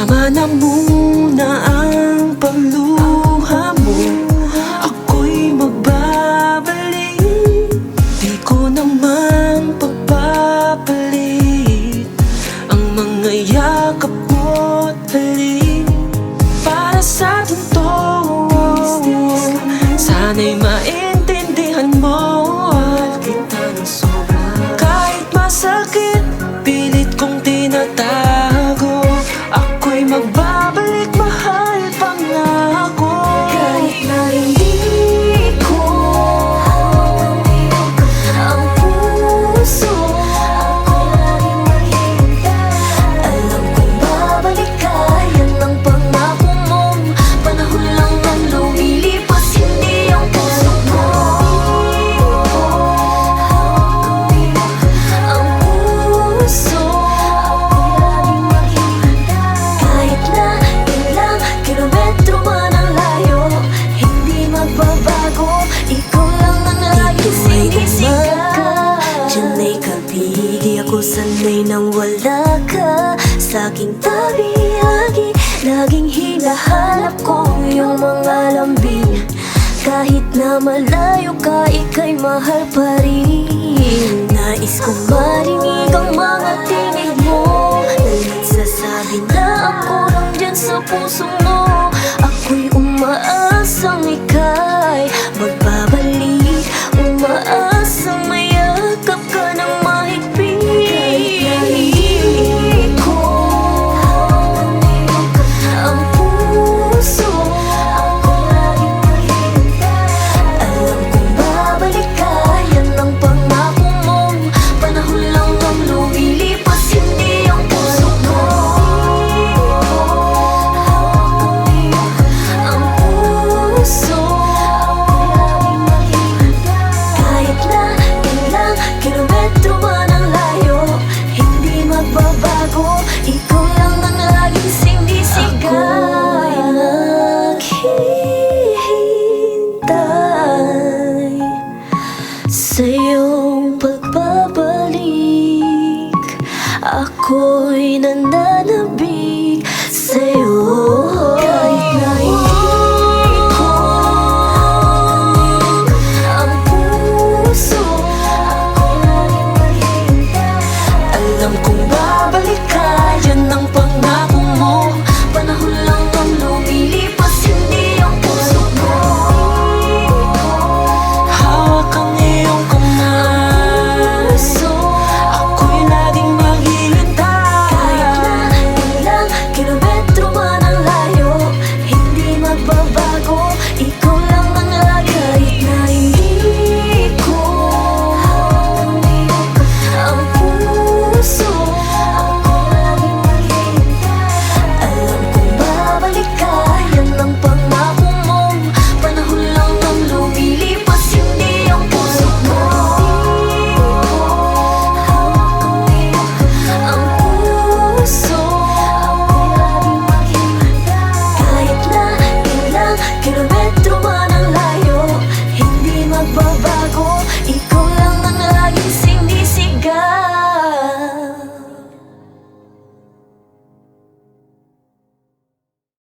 Tama na muna ang pagluha mo, ako'y magbabalik. Di ko naman pagpapalit ang mga yakap mo't halik. Para sa totoo, sana'y maintindihan mo. Mahal kita ng sobra, kahit masakit, pilit kong tinatago. Ako'y magbabalik, mahal, pangako. Kahit na hindi ko ang puso, ako'y laging maghihintay. Alam kong babalik ka, yan ang pangako mo. Panahon lang ang lumilipas, hindi ang puso mo. Ang puso, ako'y laging maghihintay. Kahit na ilang kilometro man ang layo, hindi magbabago, ikaw lang ang laging sinisigaw. Diyan ay kapi, di ako sanay nang wala ka sa aking tabi. Laging hinahanap ko yung mga lambing. Kahit na malayo ka, ika'y mahal pa rin. Nais kong marinig ang mga tinig mo na nagsasabi na ako nandyan sa puso mo. Ako'y umaasang ika'y magbabalik, umaasang mayakap ka ng mahigpit. Ang puso, ako'y laging maghihintay. Alam kong babalik ka, yan ang pangako mo. Panahon lang ang lumilipas, hindi ang puso mo. Ang puso, ako'y laging maghihintay. Kahit na ilang kilometro man ang layo, hindi magbabago, ikaw lang ang laging sinisigaw. Ako'y naghihintay sa iyong pagbabalik. Ako'y nananabik